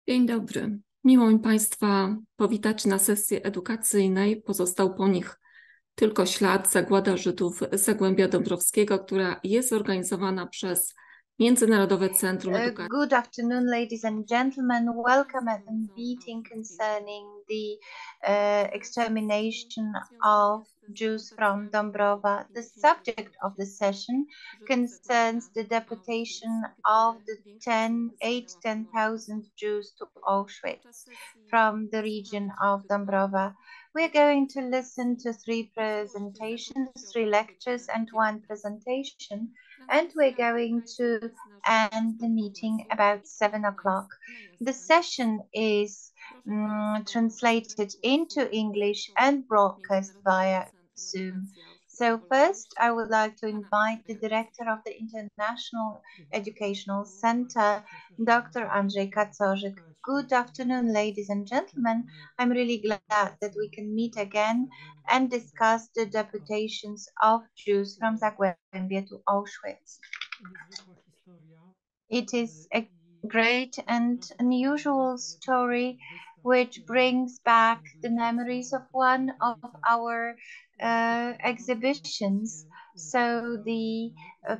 Dzień dobry. Miło mi Państwa powitać na sesji edukacyjnej. Pozostał po nich tylko ślad zagłada Żydów z Zagłębia Dąbrowskiego, która jest zorganizowana przez Międzynarodowe Centrum Edukacji. Good afternoon, ladies and gentlemen. Welcome at the meeting concerning the extermination of Jews from Dąbrowa. The subject of the session concerns the deportation of the 10,000 Jews to Auschwitz from the region of Dąbrowa. We are going to listen to three presentations, three lectures, and one presentation, and we're going to end the meeting about 7 o'clock. The session is translated into English and broadcast via Zoom. So first, I would like to invite the director of the International Educational Center, Dr. Andrzej Kacorzyk. Good afternoon, ladies and gentlemen. I'm really glad that we can meet again and discuss the deportations of Jews from Zagłębie to Auschwitz. It is a great and unusual story which brings back the memories of one of our exhibitions. So the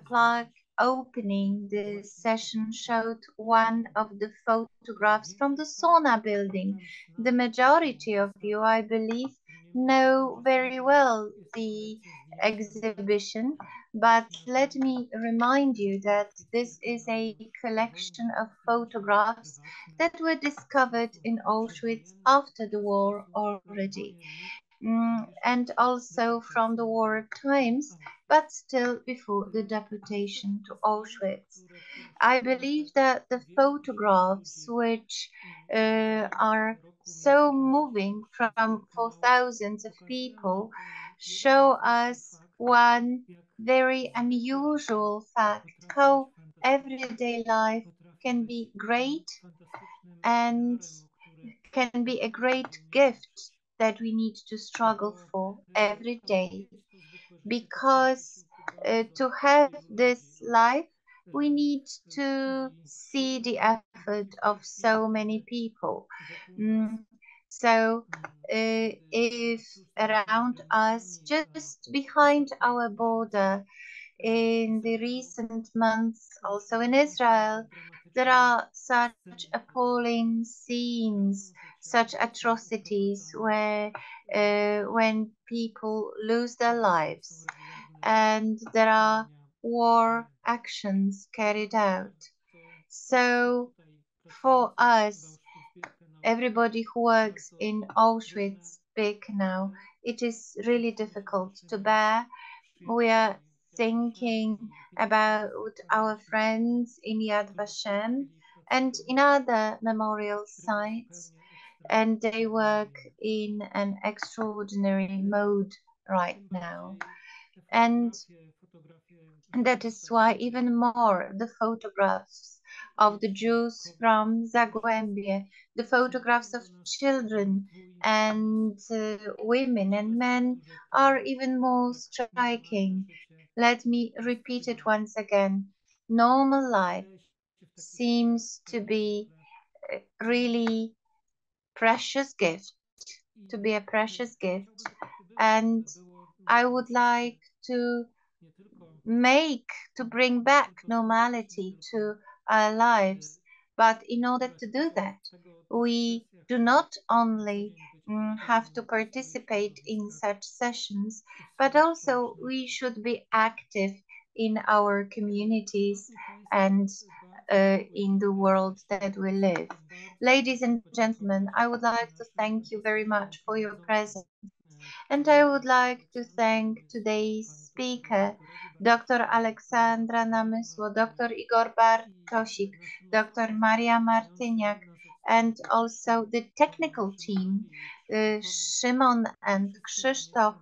plaque opening the session showed one of the photographs from the sauna building. The majority of you, I believe, know very well the exhibition, but let me remind you that this is a collection of photographs that were discovered in Auschwitz after the war already, and also from the war times, but still before the deportation to Auschwitz. I believe that the photographs, which are so moving for thousands of people, show us one very unusual fact, how everyday life can be great and can be a great gift that we need to struggle for every day. Because to have this life, we need to see the effort of so many people. So if around us, just behind our border, in the recent months, also in Israel, there are such appalling scenes, such atrocities where when people lose their lives, and there are war actions carried out. So for us, everybody who works in Auschwitz-Birkenau, it is really difficult to bear. We are thinking about our friends in Yad Vashem and in other memorial sites, and they work in an extraordinary mode right now. And that is why even more the photographs of the Jews from Zagłębie, the photographs of children and women and men are even more striking. Let me repeat it once again. Normal life seems to be really precious gift, to be a precious gift. And I would like to bring back normality to our lives. But in order to do that, we do not only have to participate in such sessions, but also we should be active in our communities and in the world that we live. Ladies and gentlemen, I would like to thank you very much for your presence. And I would like to thank today's speaker, Dr. Aleksandra Namysło, Dr. Igor Bartosik, Dr. Maria Martyniak, and also the technical team, Szymon and Krzysztof.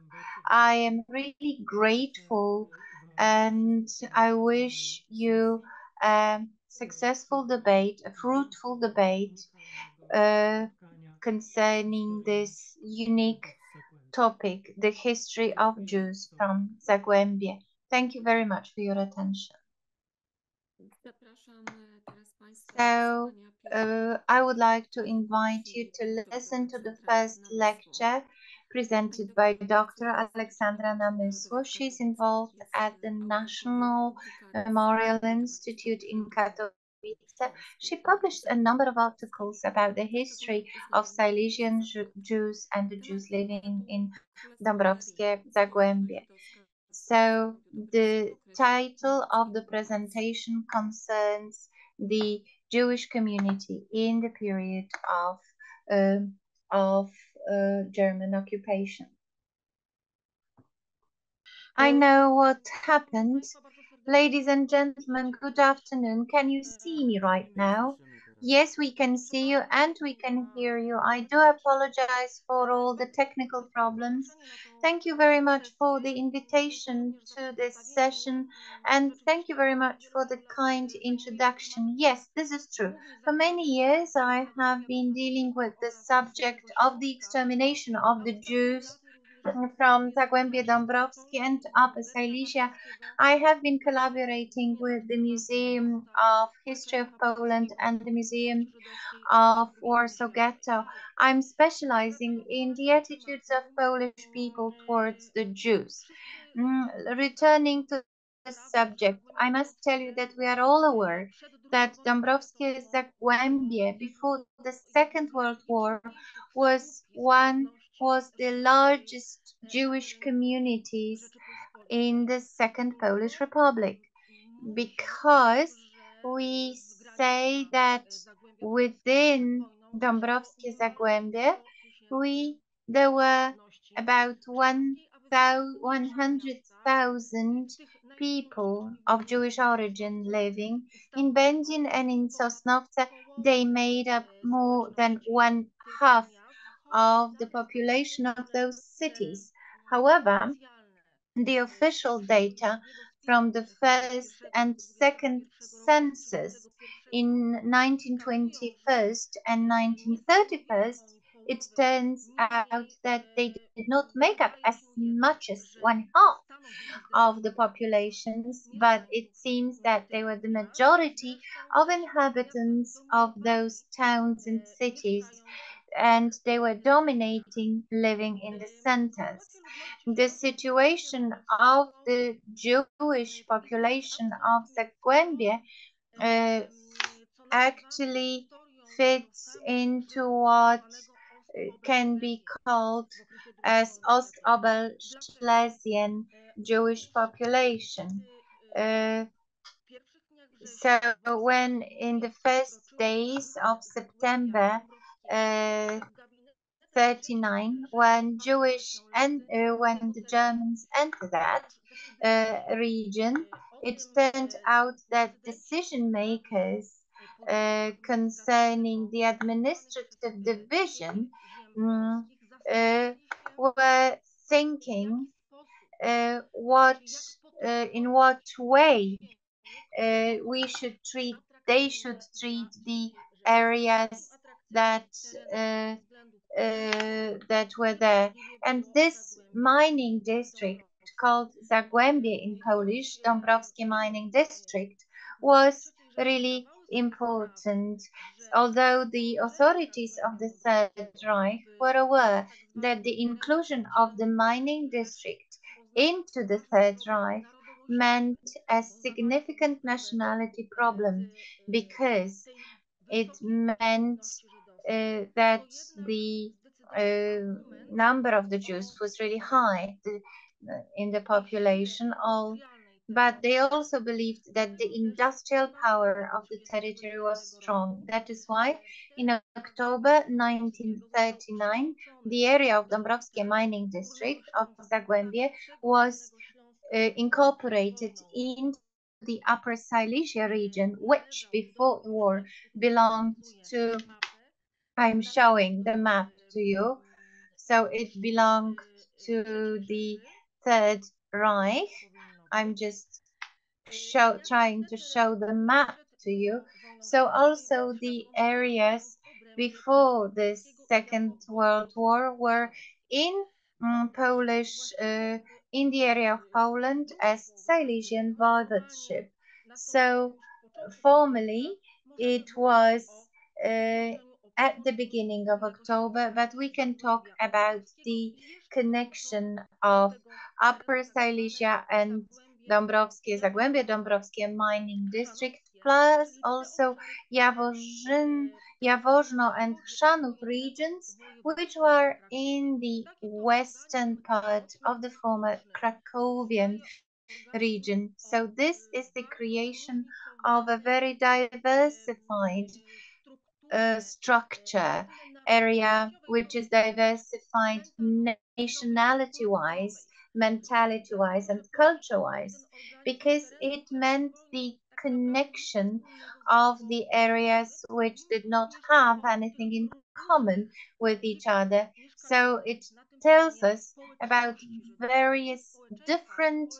I am really grateful and I wish you a successful debate, a fruitful debate concerning this unique topic, the history of Jews from Zagłębie. Thank you very much for your attention. So I would like to invite you to listen to the first lecture presented by Dr. Aleksandra Namysło. She's involved at the National Memorial Institute in Katowice. She published a number of articles about the history of Silesian Jews and the Jews living in Dąbrowskie Zagłębie. So the title of the presentation concerns the Jewish community in the period of German occupation. I know what happened. Ladies and gentlemen, good afternoon. Can you see me right now? Yes, we can see you and we can hear you. I do apologize for all the technical problems. Thank you very much for the invitation to this session and thank you very much for the kind introduction. Yes, this is true. For many years, I have been dealing with the subject of the extermination of the Jews from Zagłębie Dąbrowskie and Upper Silesia. I have been collaborating with the Museum of History of Poland and the Museum of Warsaw Ghetto. I'm specializing in the attitudes of Polish people towards the Jews. Returning to the subject, I must tell you that we are all aware that Dąbrowskie Zagłębie before the Second World War was the largest Jewish communities in the Second Polish Republic, because we say that within Dąbrowskie Zagłębie there were about 100,000 people of Jewish origin living. In Będzin and in Sosnowce, they made up more than one half of the population of those cities. However, the official data from the first and second census in 1921 and 1931, it turns out that they did not make up as much as one half of the populations, but it seems that they were the majority of inhabitants of those towns and cities, and they were dominating living in the centers. The situation of the Jewish population of Zagłębie actually fits into what can be called as Ostoberschlesian Jewish population. So when in the first days of September 39, when when the Germans entered that region, it turned out that decision makers concerning the administrative division were thinking in what way they should treat the areas that were there. And this mining district, called Zagłębie in Polish, Dąbrowskie Mining District, was really important, although the authorities of the Third Reich were aware that the inclusion of the mining district into the Third Reich meant a significant nationality problem, because it meant that the number of the Jews was really high in the population, but they also believed that the industrial power of the territory was strong. That is why in October 1939, the area of Dąbrowskie Mining District of Zagłębie was incorporated into the Upper Silesia region, which before the war belonged to, I'm showing the map to you, so it belonged to the Third Reich. I'm just trying to show the map to you. So also the areas before the Second World War were in Polish, in the area of Poland as Silesian Voivodeship. So formally it was at the beginning of October, but we can talk about the connection of Upper Silesia and Zagłębie Dąbrowskie mining district, plus also Jaworzno and Chrzanów regions, which were in the western part of the former Krakowian region. So this is the creation of a very diversified structure area, which is diversified nationality-wise, mentality-wise, and culture-wise, because it meant the connection of the areas which did not have anything in common with each other. So it tells us about various different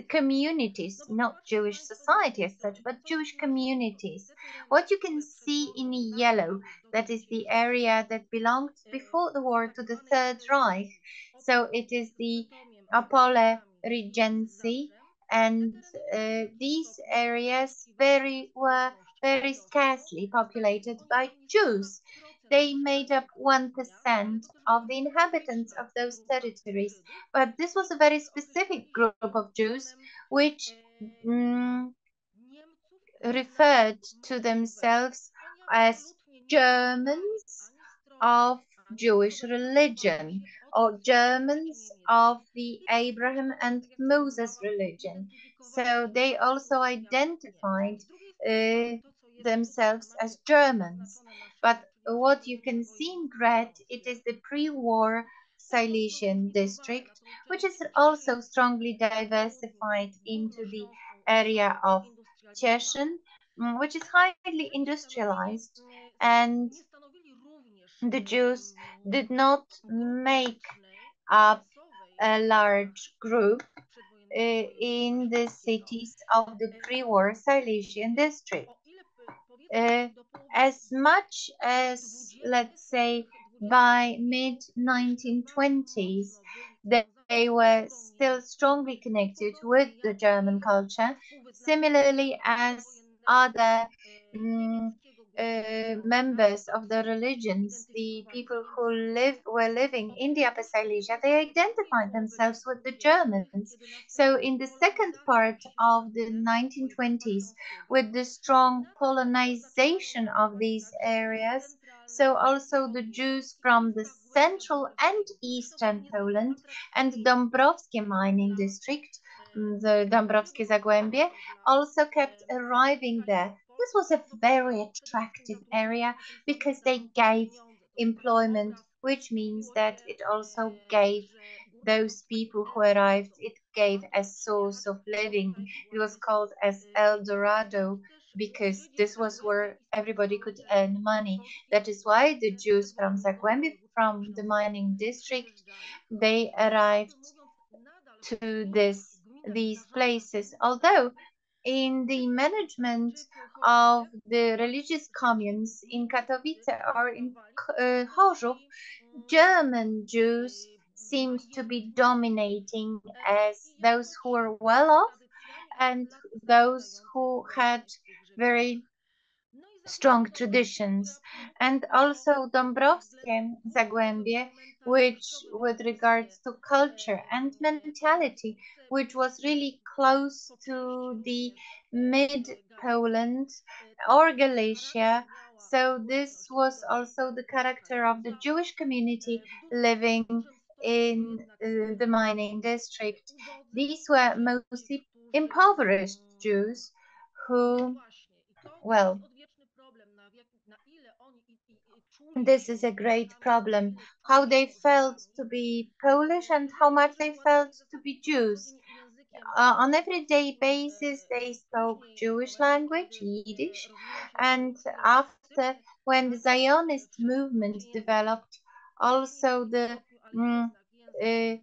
communities, not Jewish society as such, but Jewish communities. What you can see in yellow, that is the area that belonged before the war to the Third Reich. So it is the Opole Regency, and these areas were very scarcely populated by Jews. They made up 1% of the inhabitants of those territories, but this was a very specific group of Jews which referred to themselves as Germans of Jewish religion, or Germans of the Abraham and Moses religion. So they also identified themselves as Germans. But what you can see in red, it is the pre-war Silesian district, which is also strongly diversified into the area of Cieszyn, which is highly industrialized, and the Jews did not make up a large group in the cities of the pre-war Silesian district. As much as, let's say, by mid-1920s, they were still strongly connected with the German culture, similarly as other members of the religions, the people who were living in the Upper Silesia, they identified themselves with the Germans. So in the second part of the 1920s, with the strong Polonization of these areas, so also the Jews from the central and eastern Poland and Dąbrowskie mining district, the Dąbrowskie Zagłębie, also kept arriving there. This was a very attractive area because they gave employment, which means that it also gave those people who arrived, it gave a source of living. It was called as El Dorado because this was where everybody could earn money. That is why the Jews from Zagłębie, from the mining district, they arrived to these places. Although in the management of the religious communes in Katowice or in Chorzów, German Jews seemed to be dominating as those who were well off and those who had very strong traditions, and also Dąbrowskie Zagłębie, which with regards to culture and mentality, which was really close to the mid-Poland or Galicia. So this was also the character of the Jewish community living in the mining district. These were mostly impoverished Jews who, well, this is a great problem, how they felt to be Polish and how much they felt to be Jews. On everyday basis, they spoke Jewish language, Yiddish, and after, when the Zionist movement developed, also the uh,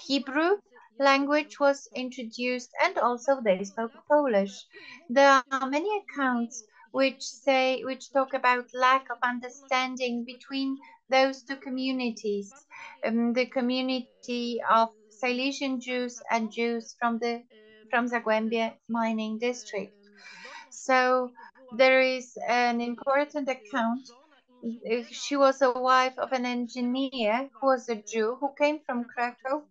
Hebrew language was introduced, and also they spoke Polish. There are many accounts which talk about lack of understanding between those two communities, the community of Silesian Jews and Jews from Zagłębie mining district. So there is an important account. She was a wife of an engineer who was a Jew who came from Krakow,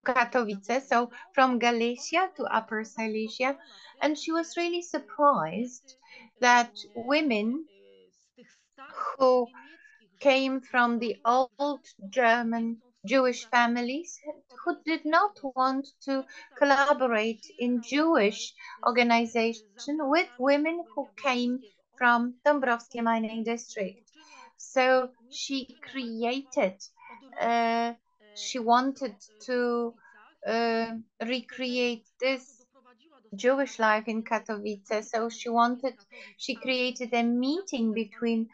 Katowice, so from Galicia to Upper Silesia, and she was really surprised that women who came from the old German Jewish families who did not want to collaborate in Jewish organization with women who came from Dąbrowskie mining district. So she wanted to recreate this Jewish life in Katowice. So she created a meeting between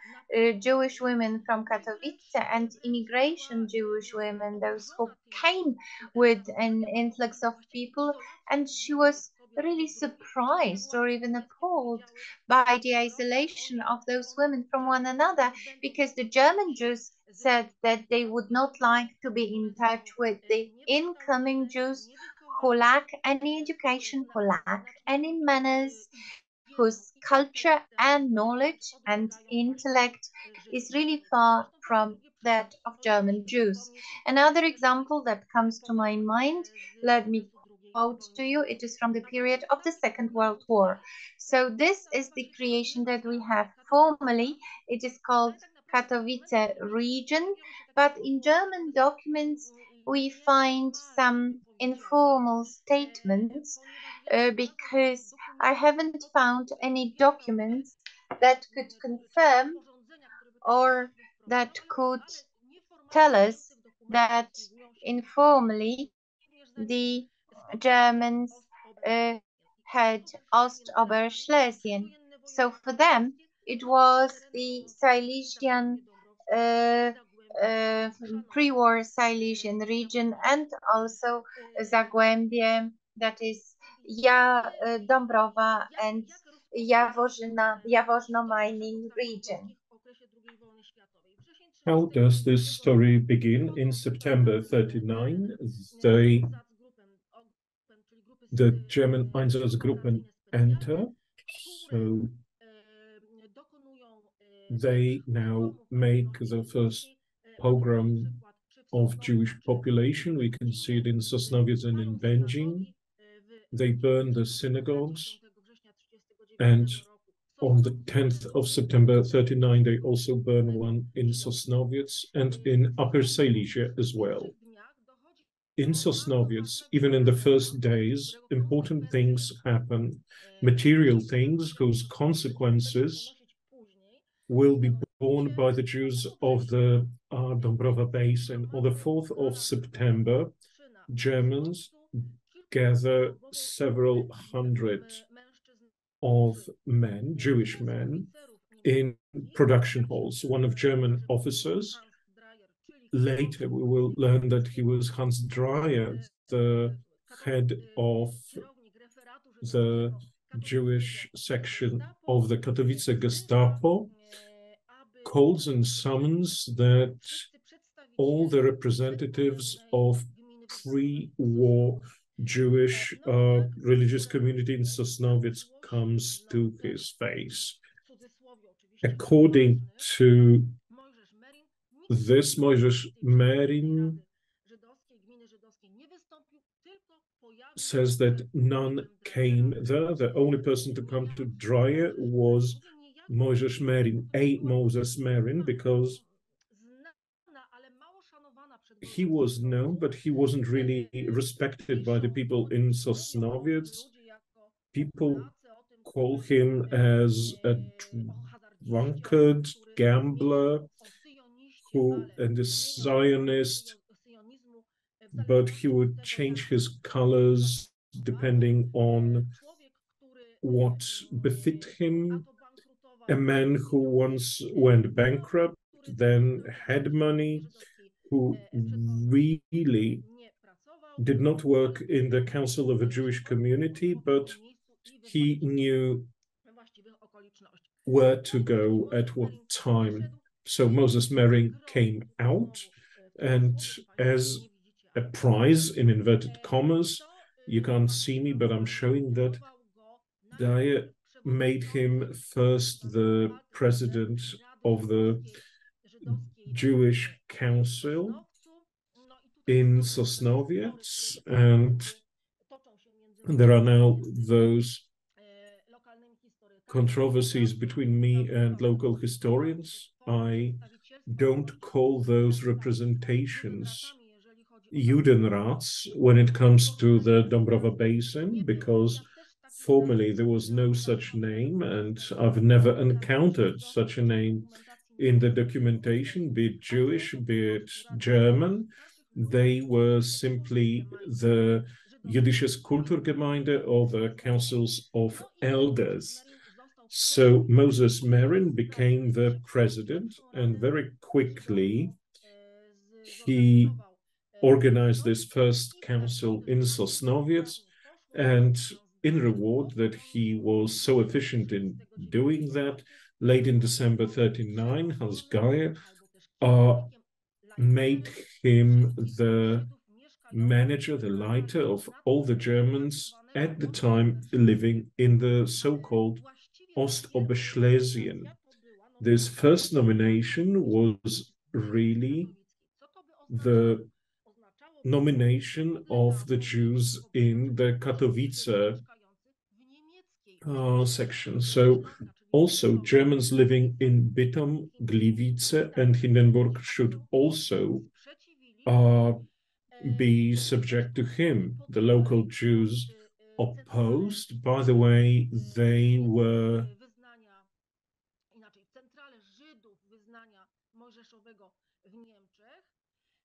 Jewish women from Katowice and immigration Jewish women, those who came with an influx of people. And she was really surprised or even appalled by the isolation of those women from one another, because the German Jews said that they would not like to be in touch with the incoming Jews who lack any education, who lack any manners, whose culture and knowledge and intellect is really far from that of German Jews. Another example that comes to my mind, let me quote to you, it is from the period of the Second World War. So this is the creation that we have formally. It is called Katowice region, but in German documents we find some informal statements because I haven't found any documents that could confirm or that could tell us that informally the Germans had Ostoberschlesien. So for them, it was the Silesian uh, uh, pre-war Silesian region, and also Zagłębie, that is Dąbrowa and Jaworzno mining region. How does this story begin? In September 39, the German Einsatzgruppen enter, so they now make the first pogrom of Jewish population. We can see it in Sosnowiec and in Będzin. They burn the synagogues, and on the 10th of September 39, they also burn one in Sosnowiec and in Upper Silesia as well. In Sosnowiec, even in the first days, important things happen, material things whose consequences will be borne by the Jews of the Dąbrowa Basin. On the 4th of September, Germans gather several hundred of men, Jewish men, in production halls. One of German officers, later we will learn that he was Hans Dreyer, the head of the Jewish section of the Katowice Gestapo, calls and summons that all the representatives of pre-war Jewish religious community in Sosnowiec comes to his face. According to this, Mojżesz Merin says that none came there. The only person to come to Dreyer was Mojżesz Merin, a Moses Merin, because he was known, but he wasn't really respected by the people in Sosnowiec. People call him as a drunkard, gambler, and a Zionist, but he would change his colors depending on what befit him. A man who once went bankrupt, then had money, who really did not work in the Council of a Jewish Community, but he knew where to go at what time. So Moses Merin came out, and as a prize, in inverted commas, you can't see me, but I'm showing that Dyer made him first the president of the Jewish Council in Sosnowiec, and there are now those controversies between me and local historians. I don't call those representations Judenrats when it comes to the Dąbrowa Basin, because formally there was no such name, and I've never encountered such a name in the documentation, be it Jewish, be it German. They were simply the Jüdisches Kulturgemeinde or the councils of elders. So Moses Merin became the president, and very quickly he organized this first council in Sosnowiec, and in reward that he was so efficient in doing that, late in December 39, Hans Geier made him the manager, the leader of all the Germans at the time living in the so-called Ostoberschlesien. This first nomination was really the nomination of the Jews in the Katowice section. So also Germans living in Bytom, Gliwice, and Hindenburg should also be subject to him. The local Jews opposed. By the way, they were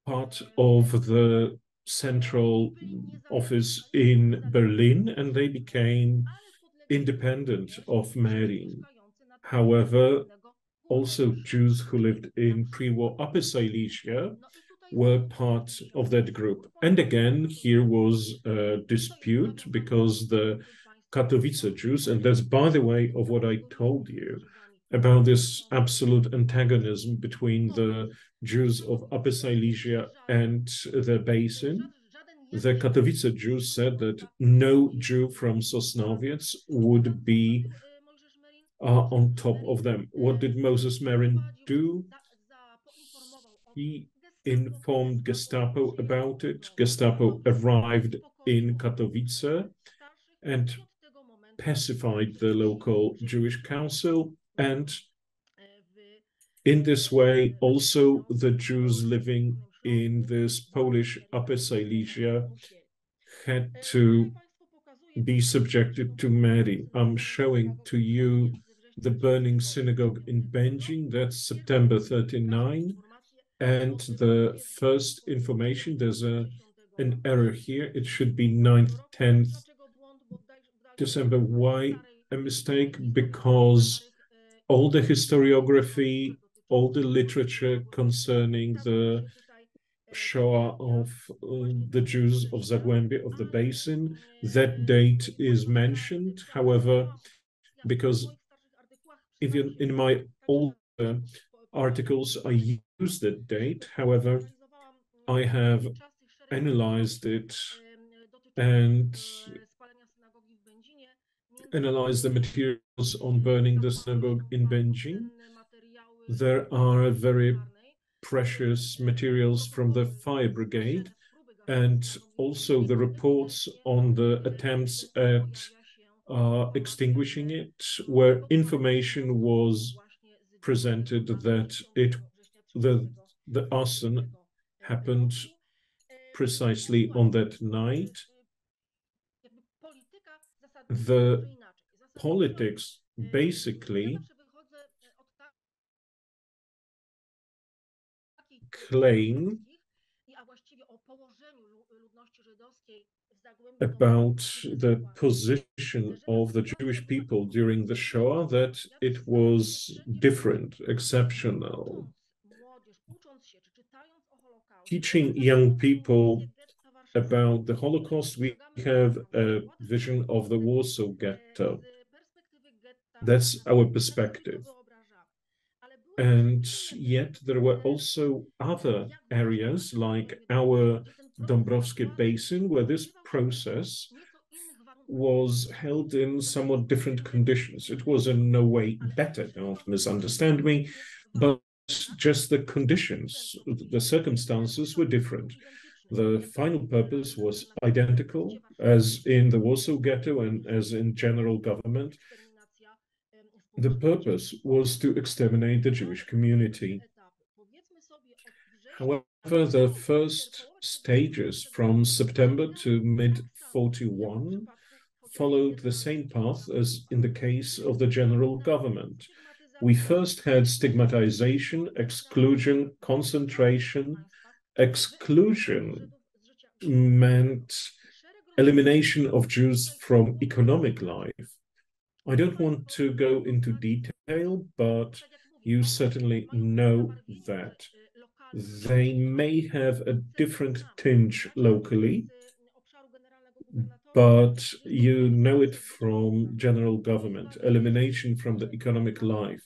part of the central office in Berlin, and they became independent of Merin. However, also Jews who lived in pre-war Upper Silesia were part of that group. And again, here was a dispute because the Katowice Jews, and that's by the way of what I told you about this absolute antagonism between the Jews of Upper Silesia and the Basin. The Katowice Jews said that no Jew from Sosnowiec would be on top of them. What did Moses Merin do? He informed Gestapo about it. Gestapo arrived in Katowice and pacified the local Jewish council, and in this way also the Jews living in this Polish Upper Silesia had to be subjected to Merin. I'm showing to you the burning synagogue in Będzin. That's September 39. And the first information, there's an error here. It should be 9th, 10th December. Why a mistake? Because all the historiography, all the literature concerning the Shoah of the Jews of Zagłębie, of the Basin, that date is mentioned. However, because even in my older articles, I use that date. However, I have analyzed it and analyzed the materials on burning the synagogue in Będzin. There are very precious materials from the fire brigade, and also the reports on the attempts at extinguishing it, where information was presented that the arson happened precisely on that night. The politics basically claim about the position of the Jewish people during the Shoah, that it was different, exceptional. Teaching young people about the Holocaust, we have a vision of the Warsaw Ghetto. That's our perspective. And yet there were also other areas like our Dąbrowskie Basin, where this process was held in somewhat different conditions. It was in no way better, don't misunderstand me, but just the conditions, the circumstances were different. The final purpose was identical, as in the Warsaw Ghetto and as in general government. The purpose was to exterminate the Jewish community. However, the first stages from September to mid-41 followed the same path as in the case of the general government. We first had stigmatization, exclusion, concentration. Exclusion meant elimination of Jews from economic life. I don't want to go into detail, but you certainly know that they may have a different tinge locally, but you know it from general government, elimination from the economic life,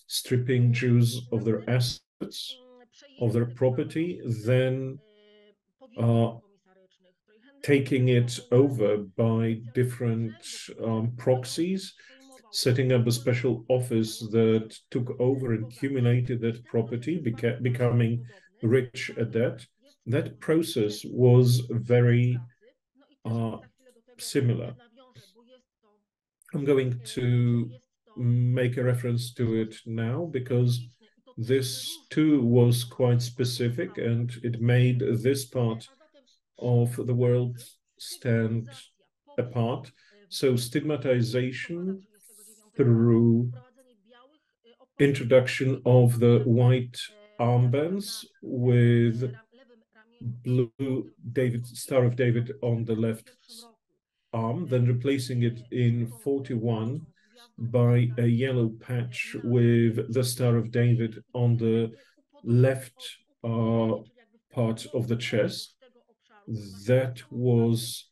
stripping Jews of their assets, of their property, then taking it over by different proxies, setting up a special office that took over and accumulated that property, becoming rich at that. That process was very similar. I'm going to make a reference to it now because this too was quite specific and it made this part of the world stand apart. So stigmatization through introduction of the white armbands with blue Star of David on the left arm, then replacing it in 41 by a yellow patch with the Star of David on the left part of the chest. That was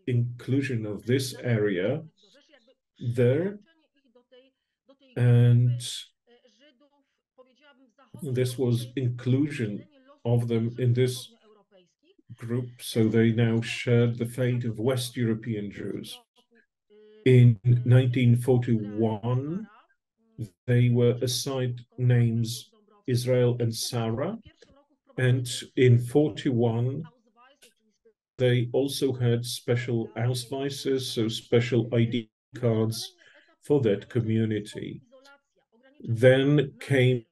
inclusion of this area there, and this was inclusion of them in this group, so they now shared the fate of West European Jews. In 1941, they were assigned names Israel and Sarah, and in 41, they also had special Ausweises, so special ID cards for that community. Then came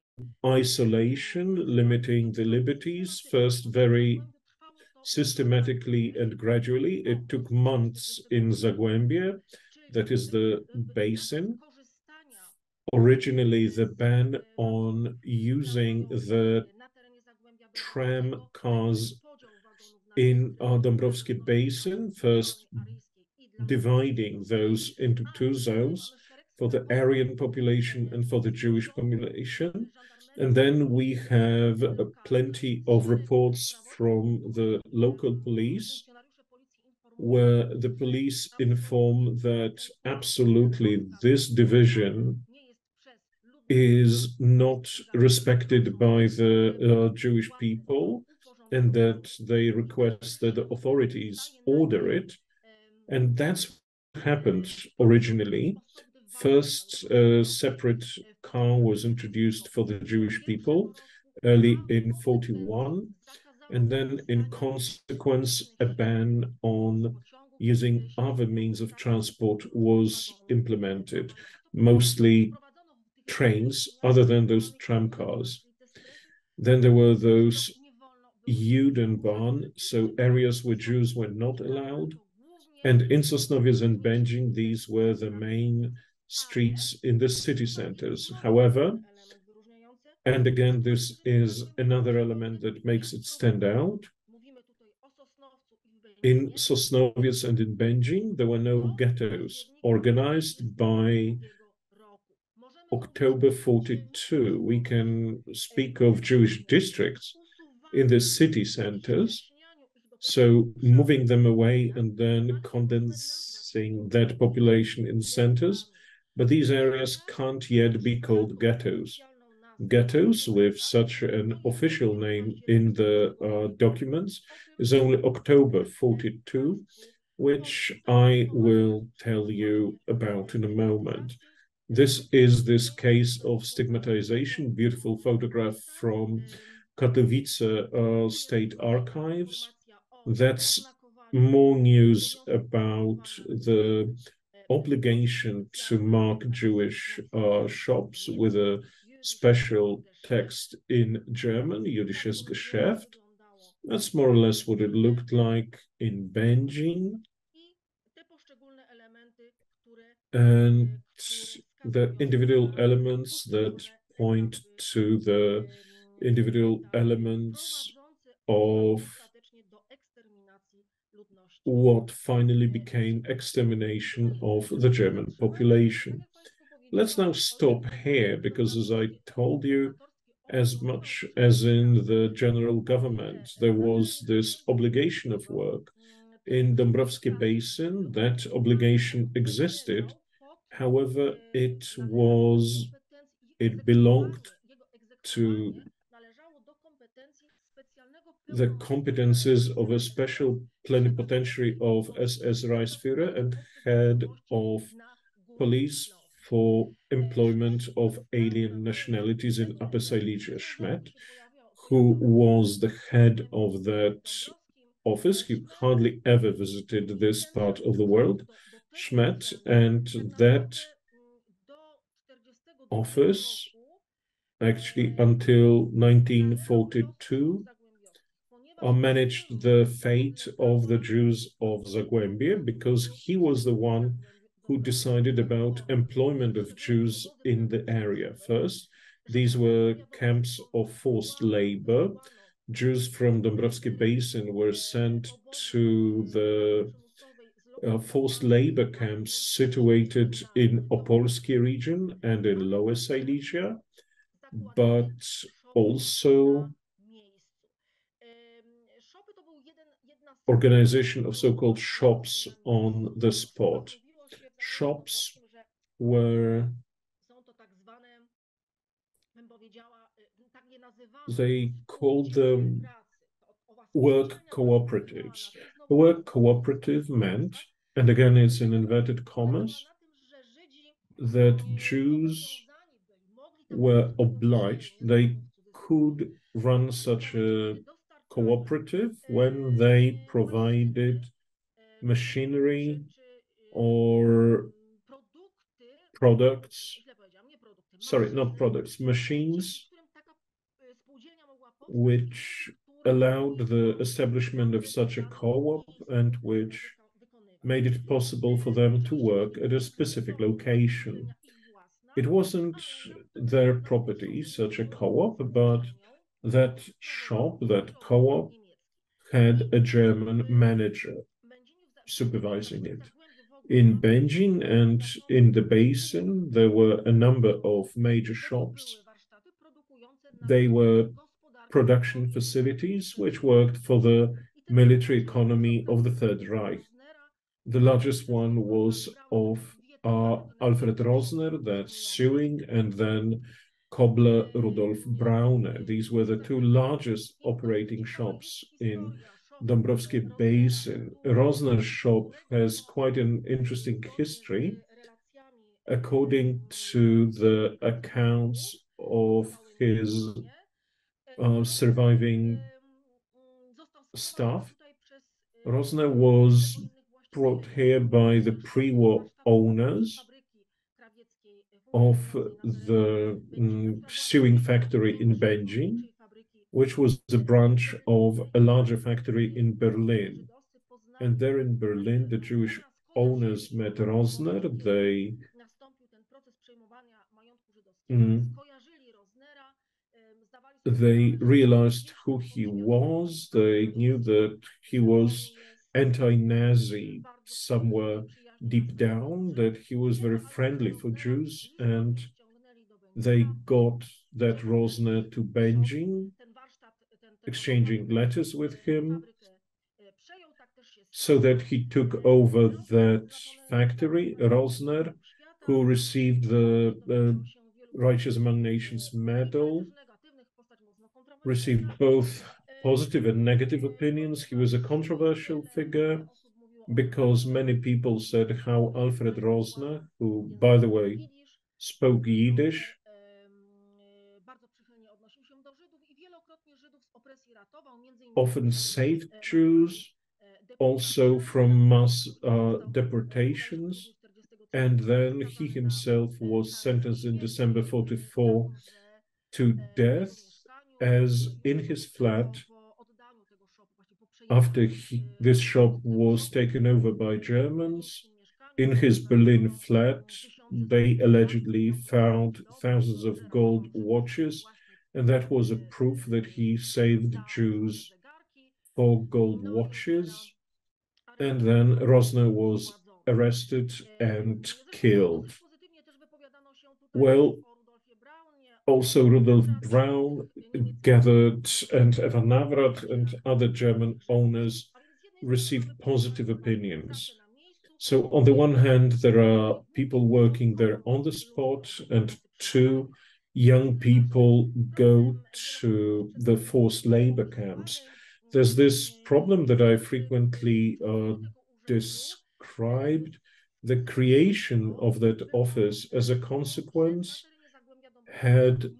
isolation, limiting the liberties, first very systematically and gradually. It took months in Zagłębie, that is the basin. Originally, the ban on using the tram cars in our Dąbrowskie Basin, first dividing those into two zones for the Aryan population and for the Jewish population. And then we have plenty of reports from the local police, where the police inform that absolutely this division is not respected by the Jewish people, and that they request that the authorities order it. And that's what happened originally. First, a separate car was introduced for the Jewish people early in 41, and then in consequence, a ban on using other means of transport was implemented, mostly trains, other than those tram cars. Then there were those Judenbahn, so areas where Jews were not allowed. And in Sosnowiec and Będzin, these were the main streets in the city centers. However, and again, this is another element that makes it stand out. In Sosnowiec and in Będzin, there were no ghettos organized by October 42. We can speak of Jewish districts in the city centers, so moving them away and then condensing that population in centers. But these areas can't yet be called ghettos. Ghettos, with such an official name in the documents, is only October 42, which I will tell you about in a moment. This is this case of stigmatization, beautiful photograph from Katowice State Archives. That's more news about the obligation to mark Jewish shops with a special text in German, jüdisches Geschäft. That's more or less what it looked like in Benjin. And the individual elements that point to the individual elements of what finally became extermination of the German population. Let's now stop here because, as I told you, as much as in the general government, there was this obligation of work. In Dąbrowskiej Basin, that obligation existed. However, it belonged to the competences of a special plenipotentiary of SS Reichsführer and head of police for employment of alien nationalities in Upper Silesia, Schmidt, who was the head of that office. He hardly ever visited this part of the world, Schmidt, and that office, actually until 1942, managed the fate of the Jews of Zagłębie because he was the one who decided about employment of Jews in the area. First, these were camps of forced labor. Jews from Dąbrowskiej Basin were sent to the forced labor camps situated in Opolskie region and in Lower Silesia, but also organization of so-called shops on the spot. Shops were, they called them work cooperatives. The work cooperative meant, and again it's in inverted commas, that Jews were obliged, they could run such a cooperative when they provided machinery or products, sorry, not products, machines, which allowed the establishment of such a co-op and which made it possible for them to work at a specific location. It wasn't their property, such a co-op, but that shop, that co-op, had a German manager supervising it. In Benjin and in the basin, there were a number of major shops. They were production facilities which worked for the military economy of the Third Reich. The largest one was of Alfred Rosner, that's sewing, and then cobbler Rudolf Braune. These were the two largest operating shops in Dąbrowskiej Basin. Rosner's shop has quite an interesting history. According to the accounts of his surviving staff, Rosner was brought here by the pre-war owners of the sewing factory in Benjin, which was a branch of a larger factory in Berlin. And there in Berlin, the Jewish owners met Rosner. They realized who he was. They knew that he was anti-Nazi somewhere deep down, that he was very friendly for Jews, and they got that Rosner to Benjin, exchanging letters with him, so that he took over that factory. Rosner, who received the Righteous Among Nations medal, received both positive and negative opinions. He was a controversial figure. because many people said how Alfred Rosner, who, by the way, spoke Yiddish, often saved Jews, also from mass deportations. And then he himself was sentenced in December 44 to death, as in his flat, after this shop was taken over by Germans, in his Berlin flat, they allegedly found thousands of gold watches, and that was a proof that he saved Jews for gold watches. And then Rosner was arrested and killed. Well, also Rudolf Braun gathered, and Evan Navrat and other German owners received positive opinions. So on the one hand, there are people working there on the spot, and two, young people go to the forced labor camps. There's this problem that I frequently described, the creation of that office as a consequence had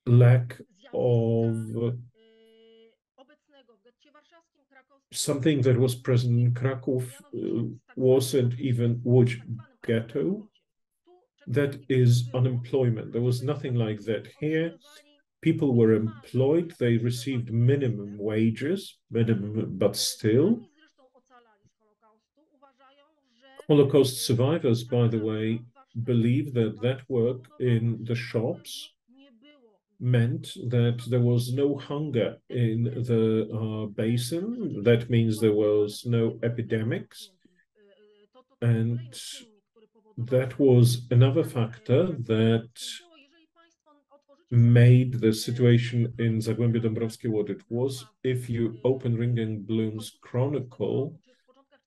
lack of something that was present in Krakow, wasn't even Łódź ghetto. That is unemployment. There was nothing like that here. People were employed, they received minimum wages, minimum, but still. Holocaust survivors, by the way, believe that that work in the shops meant that there was no hunger in the basin. That means there was no epidemics. And that was another factor that made the situation in Zagłębie Dąbrowskie what it was. If you open Ringenblum's Chronicle,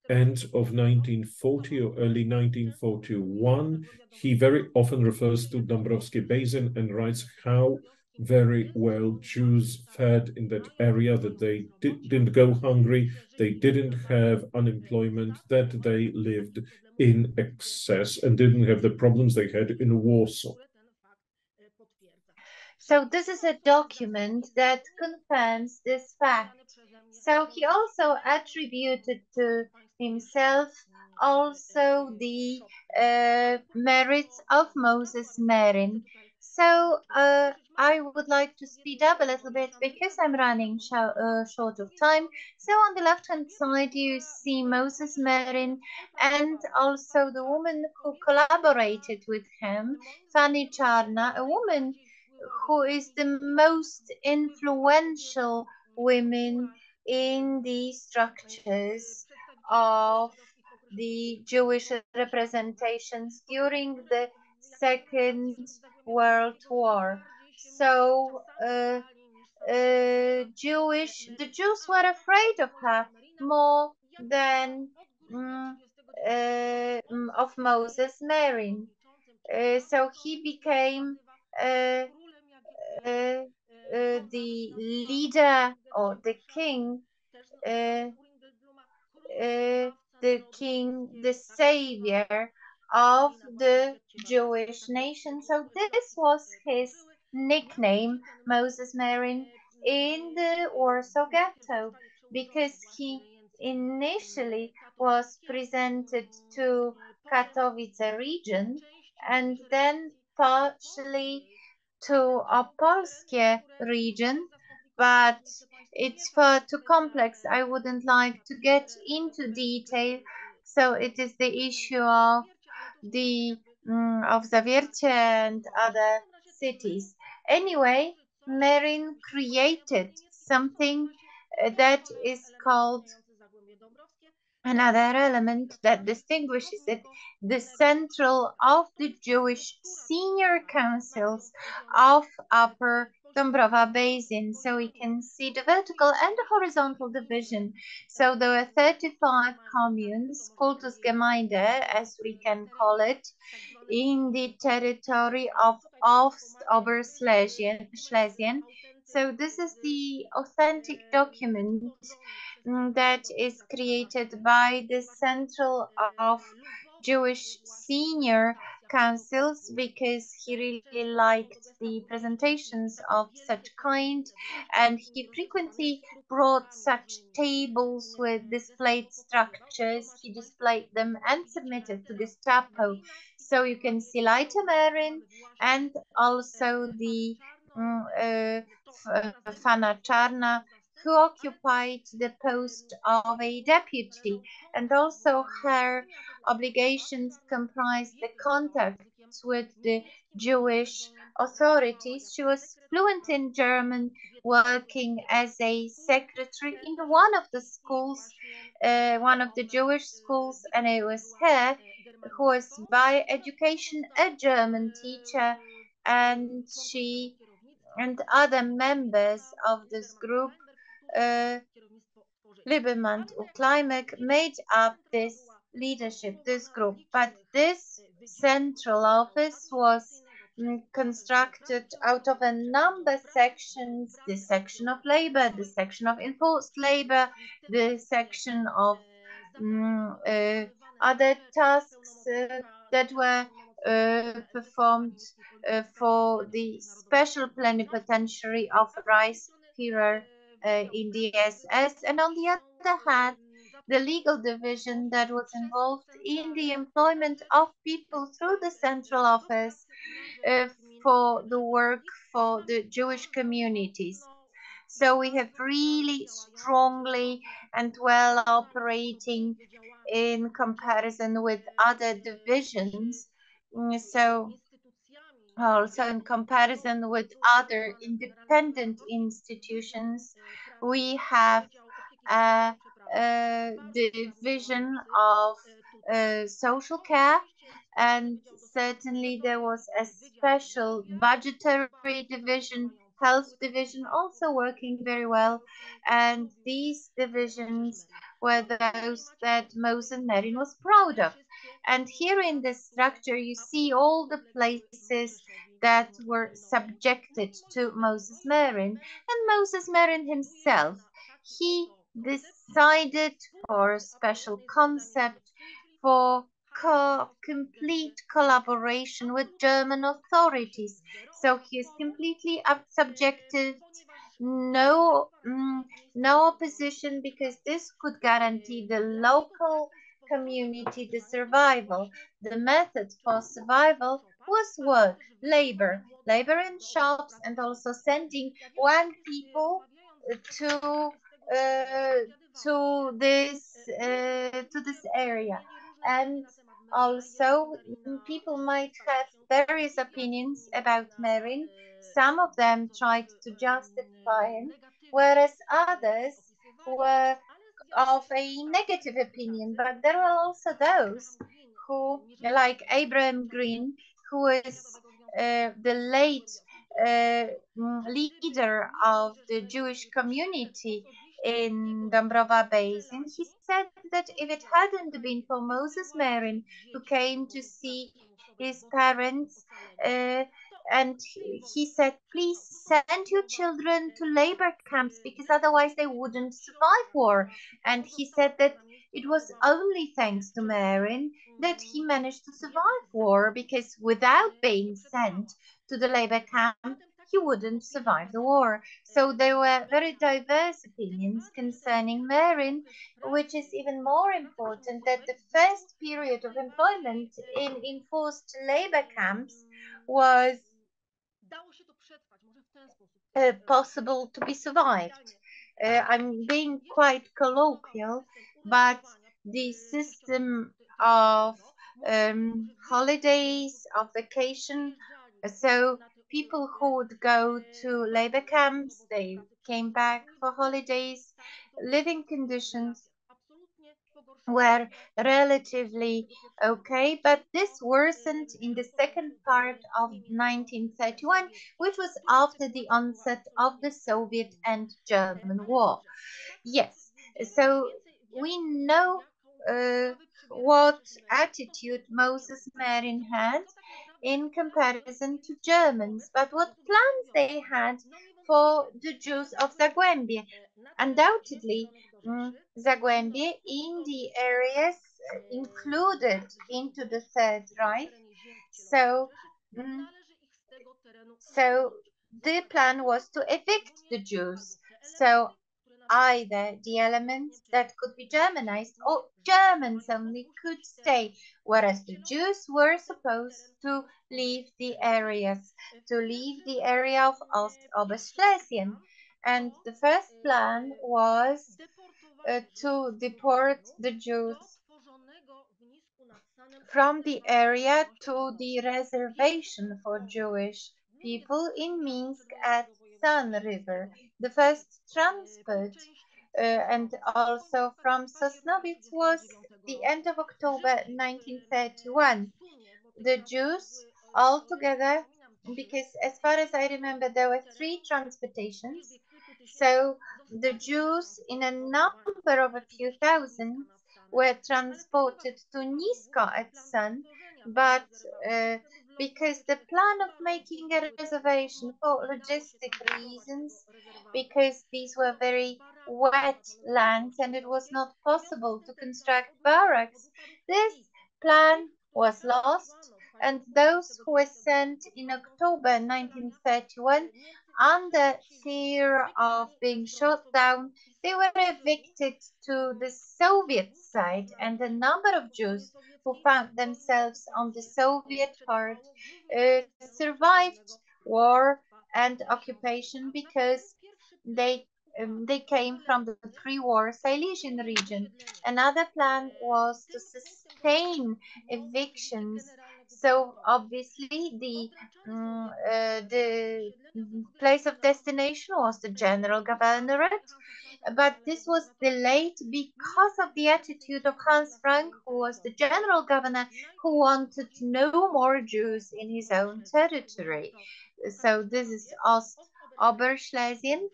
end of 1940 or early 1941, he very often refers to Dąbrowskie Basin and writes how very well Jews fared in that area, that they didn't go hungry, they didn't have unemployment, that they lived in excess and didn't have the problems they had in Warsaw. So this is a document that confirms this fact. So he also attributed to himself also the merits of Moses Merin. So I would like to speed up a little bit because I'm running short of time. So on the left-hand side, you see Moses Merin and also the woman who collaborated with him, Fanny Czarna, a woman who is the most influential women in the structures of the Jewish representations during the Second World War. So the Jews were afraid of her more than of Moses Merin. So he became the leader or the king, the savior of the Jewish nation. So this was his nickname, Moses Merin, in the Warsaw Ghetto, because he initially was presented to Katowice region and then partially to Opolskie region, but it's far too complex. I wouldn't like to get into detail. So it is the issue of the of Zawiercie and other cities. Anyway, Merin created something that is called another element that distinguishes it, the central of the Jewish senior councils of Upper Dąbrowa Basin. So we can see the vertical and the horizontal division. So there were 35 communes, Kultusgemeinde, as we can call it, in the territory of Ost-Oberschlesien, So this is the authentic document that is created by the Central of Jewish Senior Councils, because he really liked the presentations of such kind, and he frequently brought such tables with displayed structures. He displayed them and submitted to Gestapo. So you can see Leiter Merin and also the Fana Czarna, who occupied the post of a deputy, and also her obligations comprised the contacts with the Jewish authorities. She was fluent in German, working as a secretary in one of the schools, one of the Jewish schools, and it was her who was by education a German teacher, and she and other members of this group, Liberman or Klimek, made up this leadership, this group. But this central office was constructed out of a number of sections: the section of labor, the section of enforced labor, the section of other tasks that were performed for the special plenipotentiary of Reichsführer in the SS, and on the other hand, the legal division that was involved in the employment of people through the central office uh, for the work for the Jewish communities. So we have really strongly and well operating in comparison with other divisions. So also in comparison with other independent institutions, we have a division of social care, and certainly there was a special budgetary division, health division, also working very well, and these divisions were those that Moses Merin was proud of. And here in this structure you see all the places that were subjected to Moses Merin, and Moses Merin himself, he decided for a special concept for complete collaboration with German authorities. So he is completely subjected, no, no opposition, because this could guarantee the local community the survival. The method for survival was work, labor in shops, and also sending one people to uh, to this area. And also people might have various opinions about Merin. Some of them tried to justify him, whereas others were of a negative opinion. But there were also those who, like Abraham Green, who is the late leader of the Jewish community in Dąbrowa Basin. He said that if it hadn't been for Moses Merin, who came to see his parents, and he said, please send your children to labor camps, because otherwise they wouldn't survive war. And he said that it was only thanks to Merin that he managed to survive war, because without being sent to the labor camp, he wouldn't survive the war. So there were very diverse opinions concerning Merin, which is even more important that the first period of employment in enforced labor camps was possible to be survived. I'm being quite colloquial, but the system of holidays, of vacation, so people who would go to labor camps, they came back for holidays, living conditions were relatively okay, but this worsened in the second part of 1931, which was after the onset of the Soviet and German War. Yes, so we know what attitude Moses Merin had in comparison to Germans, but what plans they had for the Jews of Zagłębie. Undoubtedly, Zagłębie in the areas included into the Third Reich. So the plan was to evict the Jews. So either the elements that could be Germanized or Germans only could stay, whereas the Jews were supposed to leave the areas, to leave the area of Oberschlesien. And the first plan was to deport the Jews from the area to the reservation for Jewish people in Minsk at Sun River. The first transport and also from Sosnowiec was the end of October 1931. The Jews all together, because as far as I remember, there were 3 transportations. So the Jews in a number of a few thousands were transported to Nisko at Sun, but because the plan of making a reservation for logistic reasons, because these were very wet lands and it was not possible to construct barracks, this plan was lost, and those who were sent in October 1931 under fear of being shot down, they were evicted to the Soviet side, and a number of Jews who found themselves on the Soviet part survived war and occupation because they came from the pre-war Silesian region. Another plan was to sustain evictions. So obviously the place of destination was the General Governorate, but this was delayed because of the attitude of Hans Frank, who was the general governor, who wanted no more Jews in his own territory. So this is Oberschlesien.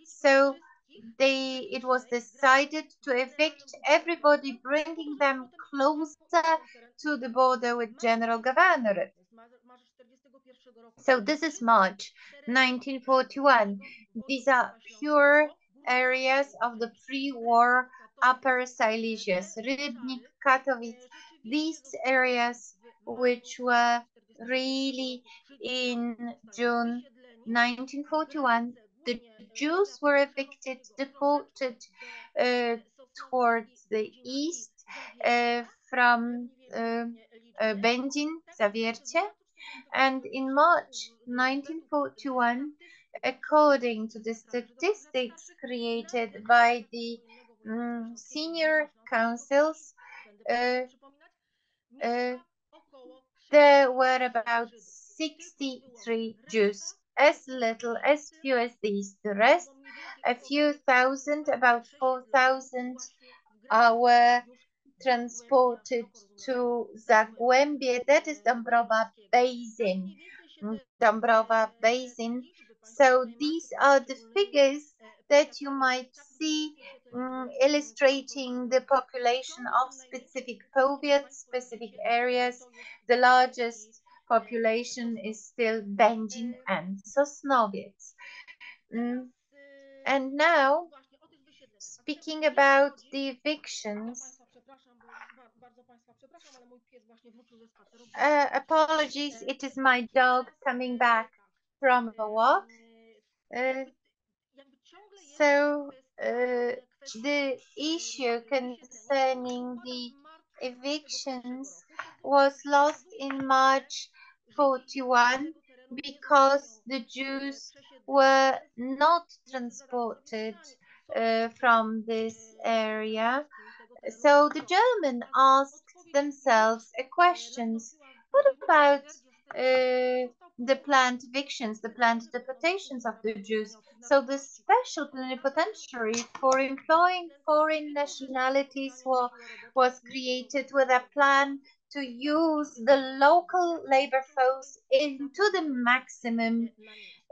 So it was decided to evict everybody, bringing them closer to the border with General Governorate. So this is March 1941. These are pure areas of the pre-war Upper Silesia, Rybnik, Katowice, these areas which were really in June 1941. The Jews were evicted, deported towards the east from Będzin, Zawiercie, and in March 1941, according to the statistics created by the senior councils, there were about 63 Jews, as little, as few as these. The rest, a few thousand, about 4,000, were transported to Zagłębie, that is Dąbrowa Basin. Dąbrowa Basin. So these are the figures that you might see illustrating the population of specific powiats, specific areas. The largest population is still Będzin and Sosnowiec. And now, speaking about the evictions, apologies, it is my dog coming back from a walk. So the issue concerning the evictions was lost in March 41 because the Jews were not transported from this area. So the German asked themselves a question: what about the planned evictions, the planned deportations of the Jews? So the special plenipotentiary for employing foreign nationalities was created with a plan to use the local labor force into the maximum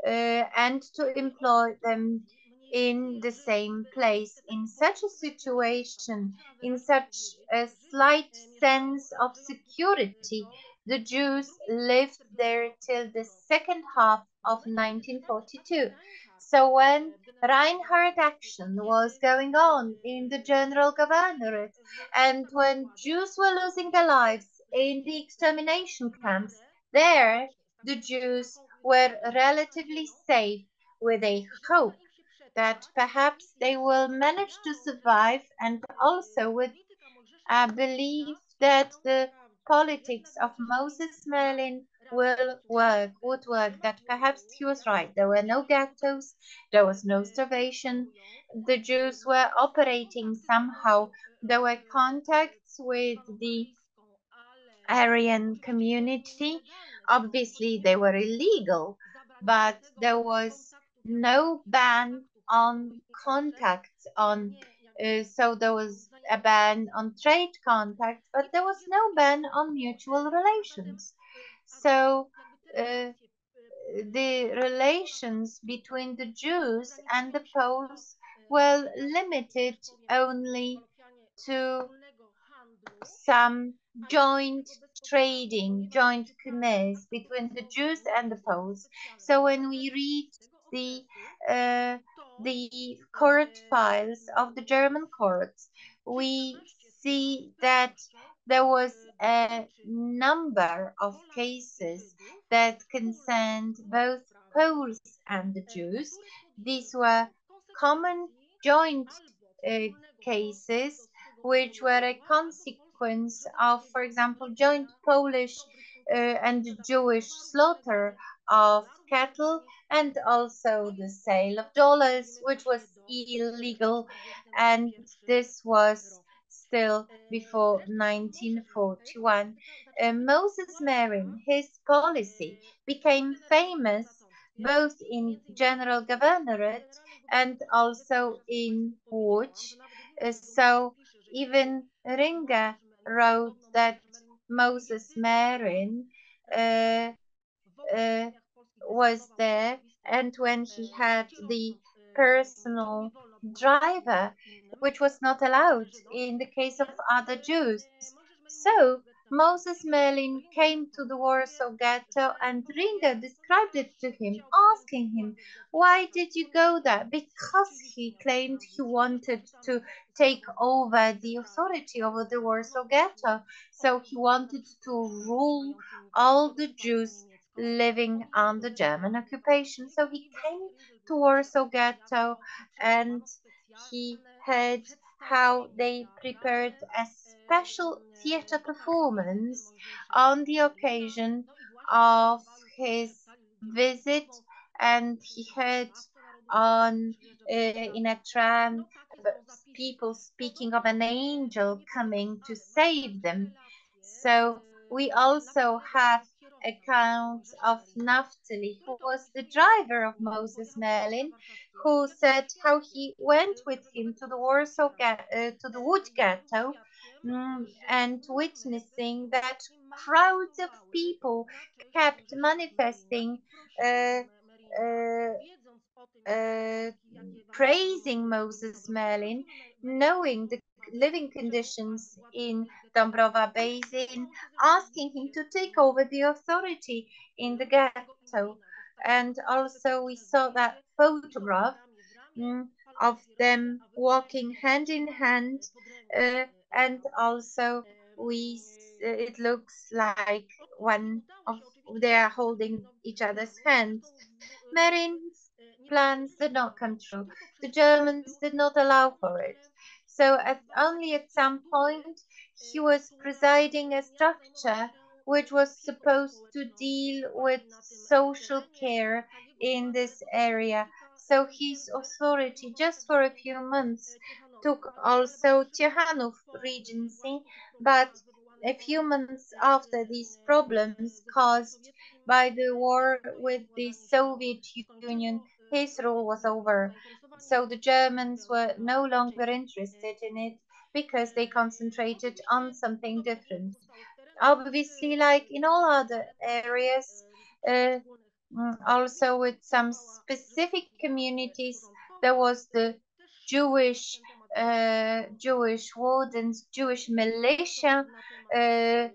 and to employ them in the same place. In such a situation, in such a slight sense of security, the Jews lived there till the second half of 1942. So when Reinhardt action was going on in the General Governorate, and when Jews were losing their lives in the extermination camps, there the Jews were relatively safe with a hope that perhaps they will manage to survive, and also with a belief that the politics of Moses Merlin would work, that perhaps he was right. There were no ghettos, there was no starvation, the Jews were operating somehow, there were contacts with the Aryan community. Obviously, they were illegal, but there was no ban on contact so there was a ban on trade contact, but there was no ban on mutual relations. So uh, the relations between the Jews and the Poles were limited only to some joint trading, joint commerce between the Jews and the Poles. So when we read the uh, the court files of the German courts, we see that there was a number of cases that concerned both Poles and the Jews. These were common joint uh, cases which were a consequence of, for example, joint Polish and Jewish slaughter of cattle, and also the sale of dollars, which was illegal, and this was still before 1941. Moses Marin, his policy became famous both in General Governorate and also in Łódź. So even Ringa wrote that Moses Marin uh, uh, was there, and when he had the personal driver, which was not allowed in the case of other Jews. So Moses Merlin came to the Warsaw Ghetto, and Ringa described it to him, asking him, why did you go there? Because he claimed he wanted to take over the authority over the Warsaw Ghetto. So he wanted to rule all the Jews living under German occupation. So he came to Warsaw Ghetto, and he heard how they prepared a special theater performance on the occasion of his visit, and he heard on in a tram people speaking of an angel coming to save them. So we also have accounts of Naphtali, who was the driver of Moses Merlin, who said how he went with him to the to the Wood Ghetto, and witnessing that crowds of people kept manifesting, uh, uh, uh, praising Moses Merlin, knowing the living conditions in Dąbrowa Basin, asking him to take over the authority in the ghetto. And also we saw that photograph of them walking hand in hand, uh, and also it looks like one of they are holding each other's hands. Marin's plans did not come true. The Germans did not allow for it. So only at some point he was presiding a structure which was supposed to deal with social care in this area. So his authority just for a few months took also Ciechanów Regency, but a few months after these problems caused by the war with the Soviet Union, his rule was over. So the Germans were no longer interested in it because they concentrated on something different. Obviously, like in all other areas, uh, also with some specific communities, there was the Jewish wardens, Jewish militia, uh,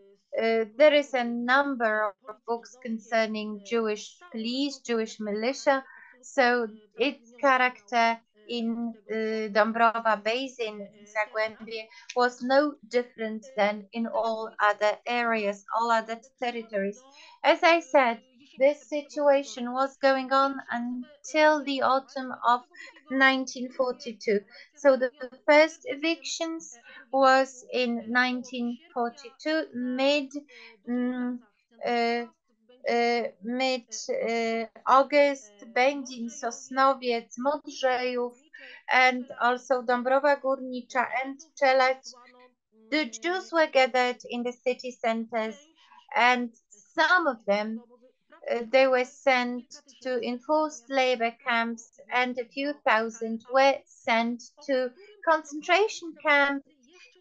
there is a number of books concerning Jewish police, Jewish militia, so its character in Dąbrowa Basin in Zagłębie was no different than in all other areas, all other territories. As I said, this situation was going on until the autumn of 1942. So the first evictions was in 1942, mid August, Będzin, Sosnowiec, Modrzejów, and also Dąbrowa Górnicza and Czeladź. The Jews were gathered in the city centers, and some of them they were sent to enforced labor camps, and a few thousand were sent to concentration camps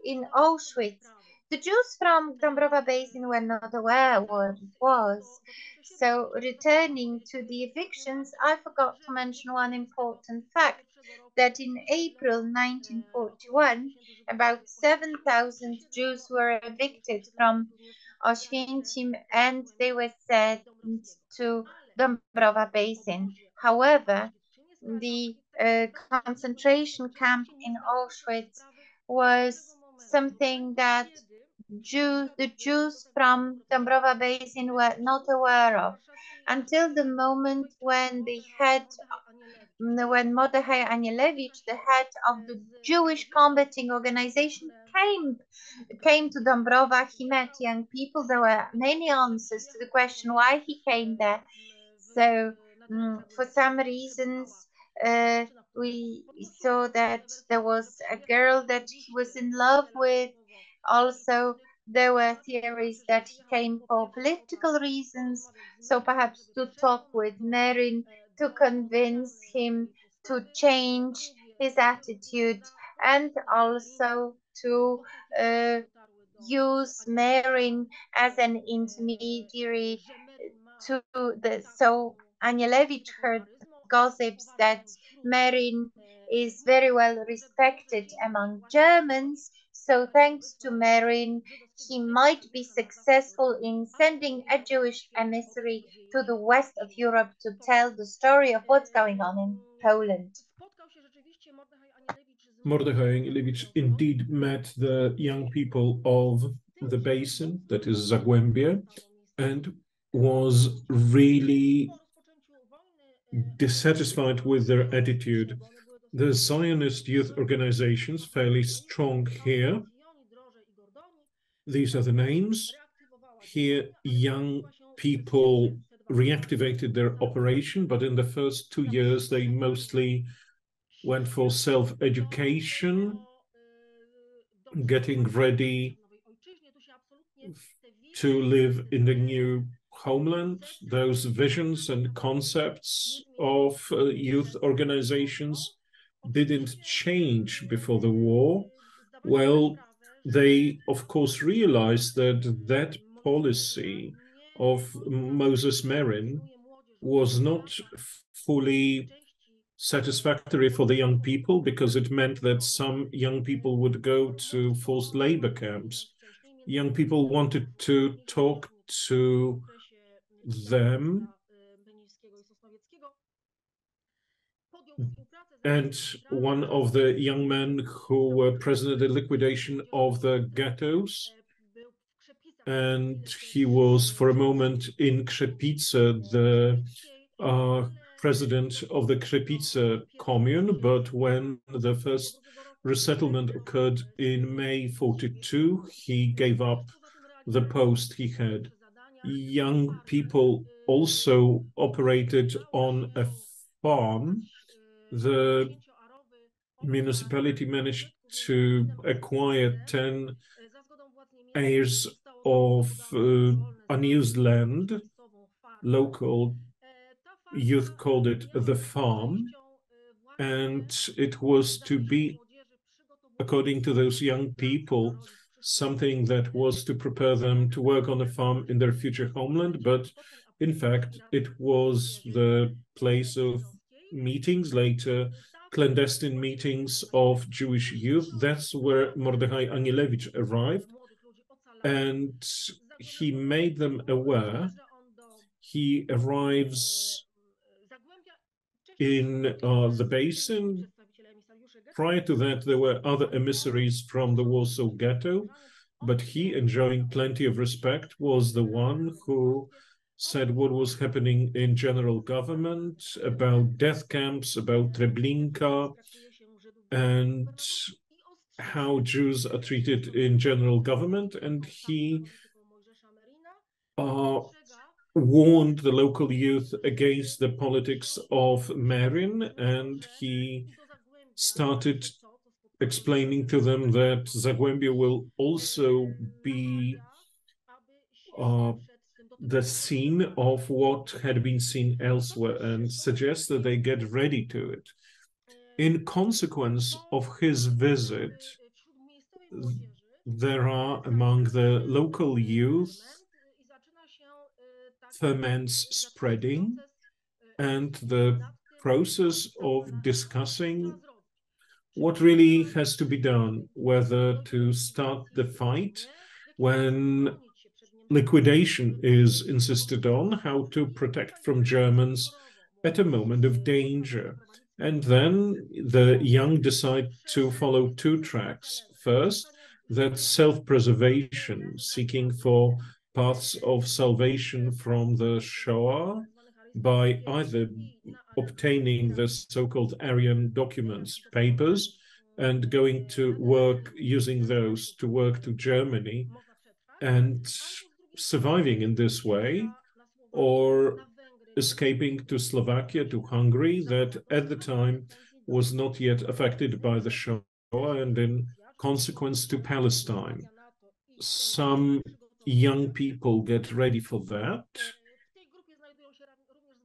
in Auschwitz. The Jews from Dąbrowa Basin were not aware what it was. So, returning to the evictions, I forgot to mention one important fact that in April 1941, about 7,000 Jews were evicted from Oświęcim and they were sent to Dąbrowa Basin. However, the concentration camp in Auschwitz was something that the Jews from Dąbrowa Basin were not aware of until the moment when when Mordechai Anielewicz, the head of the Jewish combating organization, came to Dąbrowa. He met young people. There were many answers to the question why he came there. So, for some reasons, we saw that there was a girl that he was in love with. Also, there were theories that he came for political reasons, so perhaps to talk with Merin, to convince him to change his attitude, and also to use Merin as an intermediary so Anielewicz heard gossips that Merin is very well respected among Germans. So thanks to Merin, he might be successful in sending a Jewish emissary to the west of Europe to tell the story of what's going on in Poland. Mordechai Anielewicz indeed met the young people of the basin, that is Zagłębie, and was really dissatisfied with their attitude. The Zionist youth organizations, fairly strong here. These are the names. Here, young people reactivated their operation, but in the first 2 years, they mostly went for self-education, getting ready to live in the new homeland. Those visions and concepts of youth organizations didn't change before the war. Well, they, of course, realized that that policy of Moses Merin was not fully satisfactory for the young people, because it meant that some young people would go to forced labor camps. Young people wanted to talk to them, and one of the young men who were present at the liquidation of the ghettos, and he was for a moment in Krzepice, the president of the Krzepice commune, but when the first resettlement occurred in May 42, he gave up the post he had. Young people also operated on a farm. The municipality managed to acquire 10 acres of unused land. Local youth called it the farm, and it was to be, according to those young people, something that was to prepare them to work on a farm in their future homeland, but in fact it was the place of meetings, later clandestine meetings of Jewish youth. That's where Mordechai Anielewicz arrived, and he made them aware. He arrives in the basin. Prior to that, there were other emissaries from the Warsaw Ghetto, but he, enjoying plenty of respect, was the one who said what was happening in general government, about death camps, about Treblinka, and how Jews are treated in general government. And he warned the local youth against the politics of Marin, and he started explaining to them that Zagłębie will also be the scene of what had been seen elsewhere, and suggests that they get ready to it. In consequence of his visit, there are among the local youth ferments spreading, and the process of discussing what really has to be done, whether to start the fight when liquidation is insisted on, how to protect from Germans at a moment of danger. And then the young decide to follow two tracks. First, that's self-preservation, seeking for paths of salvation from the Shoah by either obtaining the so-called Aryan documents, papers, and going to work, using those to work to Germany and surviving in this way, or escaping to Slovakia, to Hungary, that at the time was not yet affected by the Shoah, and in consequence to Palestine. Some young people get ready for that.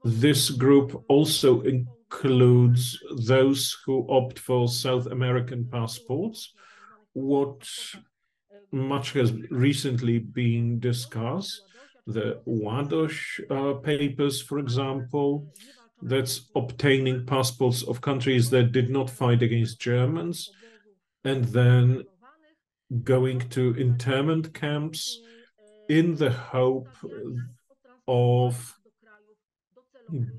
This group also includes those who opt for South American passports, what much has recently been discussed, the Ładoś papers, for example, that's obtaining passports of countries that did not fight against Germans, and then going to internment camps in the hope of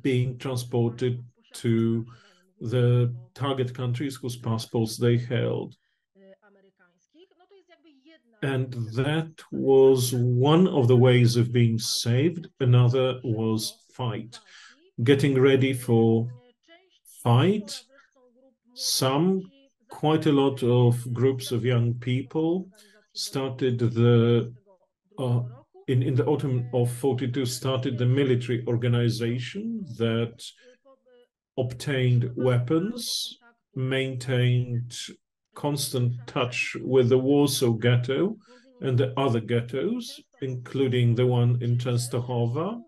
being transported to the target countries whose passports they held. And that was one of the ways of being saved. Another was fight. Getting ready for fight. Quite a lot of groups of young people started in the autumn of 42, started the military organization that obtained weapons, maintained constant touch with the Warsaw Ghetto and the other ghettos, including the one in Częstochowa,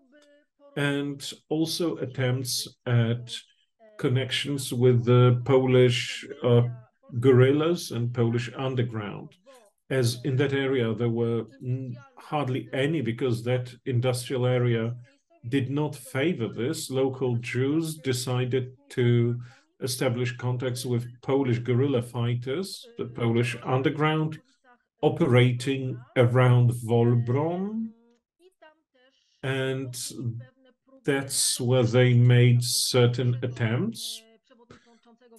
and also attempts at connections with the Polish guerrillas and Polish underground. As in that area, there were hardly any, because that industrial area did not favor this. Local Jews decided to establish contacts with Polish guerrilla fighters, the Polish underground, operating around Wolbrom, and that's where they made certain attempts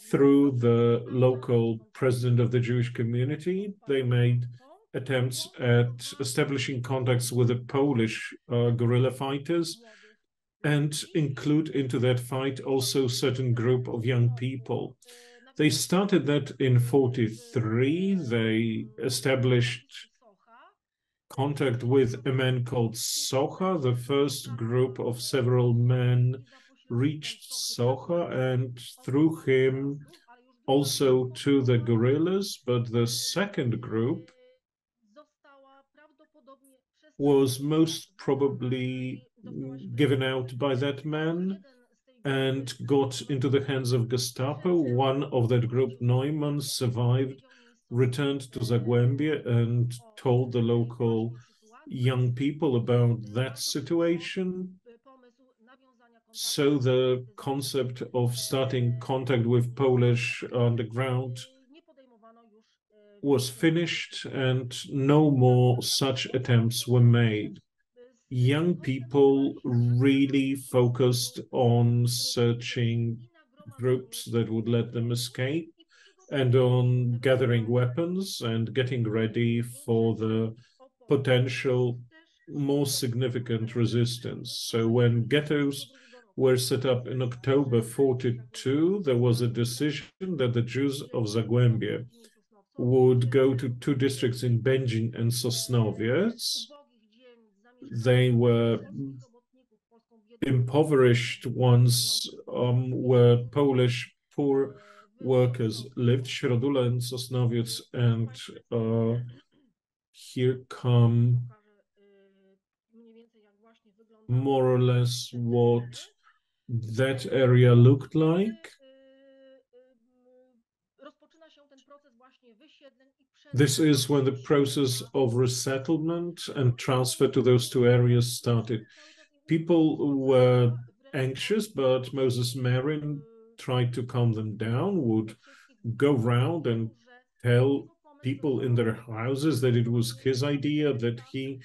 through the local president of the Jewish community. They made attempts at establishing contacts with the Polish guerrilla fighters, and include into that fight also a certain group of young people. They started that in 43. They established contact with a man called Socha. The first group of several men reached Socha, and through him also to the guerrillas, but the second group was most probably given out by that man and got into the hands of Gestapo. One of that group, Neumann, survived, returned to Zagłębie, and told the local young people about that situation. So the concept of starting contact with Polish underground was finished and no more such attempts were made. Young people really focused on searching groups that would let them escape and on gathering weapons and getting ready for the potential more significant resistance. So when ghettos were set up in October 42, there was a decision that the Jews of Zagłębie would go to two districts in Będzin and Sosnowiec. They were impoverished ones where Polish poor workers lived, Śródula and Sosnowiec, and here come more or less what that area looked like. This is when the process of resettlement and transfer to those two areas started. People were anxious, but Moses Marin tried to calm them down, would go round and tell people in their houses that it was his idea, that he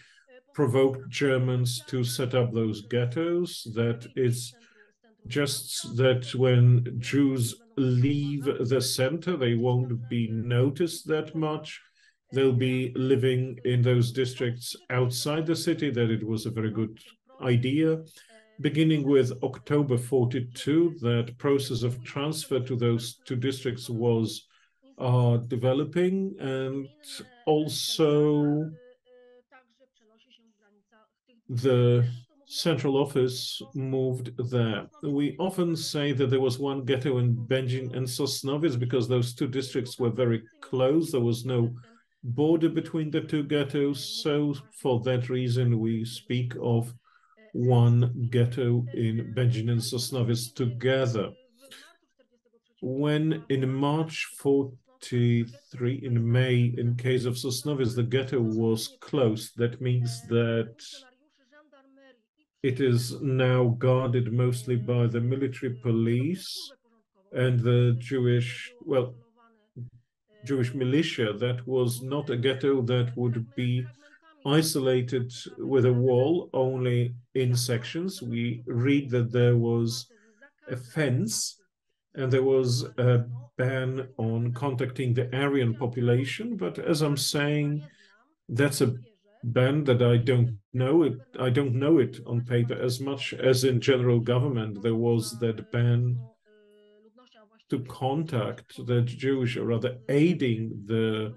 provoked Germans to set up those ghettos, that it's just that when Jews leave the center, they won't be noticed that much. They'll be living in those districts outside the city, that it was a very good idea. Beginning with October 42, that process of transfer to those two districts was developing, and also the central office moved there. We often say that there was one ghetto in Będzin and Sosnowiec because those two districts were very close. There was no border between the two ghettos. So for that reason, we speak of one ghetto in Będzin and Sosnowiec together. When in March 43, in May, in case of Sosnowiec, the ghetto was closed. That means that it is now guarded mostly by the military police and the Jewish militia. That was not a ghetto that would be isolated with a wall, only in sections. We read that there was a fence and there was a ban on contacting the Aryan population. But as I'm saying, that's a ban that I don't know it. I don't know it on paper as much as in general government. There was that ban to contact the Jewish, or rather aiding the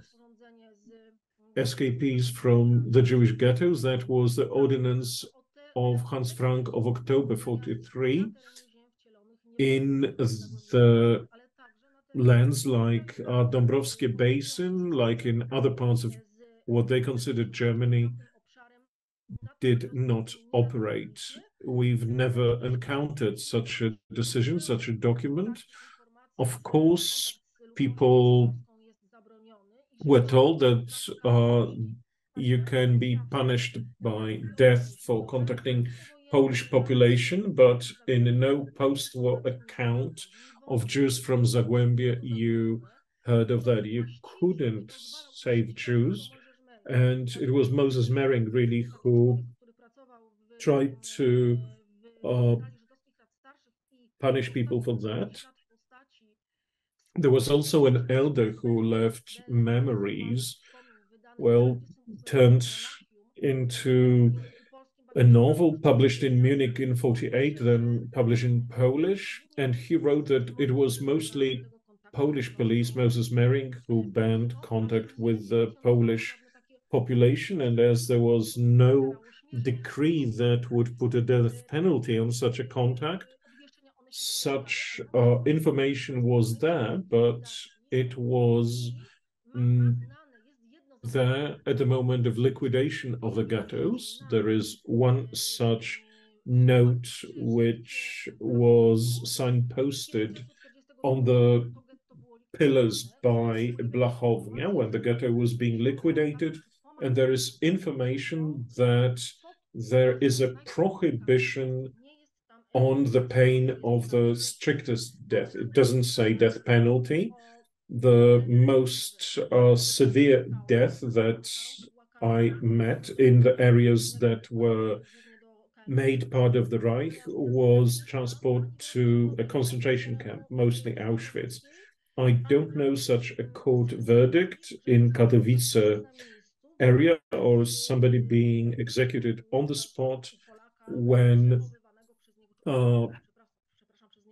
escapees from the Jewish ghettos. That was the ordinance of Hans Frank of October 43. In the lands like Dąbrowskie Basin, like in other parts of what they considered Germany, did not operate. We've never encountered such a decision, such a document. Of course, people were told that you can be punished by death for contacting Polish population, but in no post-war account of Jews from Zagłębie you heard of that. You couldn't save Jews, and it was Moses Mering really who tried to punish people for that. There was also an elder who left memories, turned into a novel published in Munich in 48, then published in Polish. And he wrote that it was mostly Polish police, Moses Mering, who banned contact with the Polish population. And as there was no decree that would put a death penalty on such a contact, such information was there, but it was there at the moment of liquidation of the ghettos. There is one such note which was signposted on the pillars by Blachownia when the ghetto was being liquidated, and there is information that there is a prohibition on the pain of the strictest death. It doesn't say death penalty, The most severe death that I met in the areas that were made part of the Reich was transport to a concentration camp, mostly Auschwitz. I don't know such a court verdict in Katowice area or somebody being executed on the spot when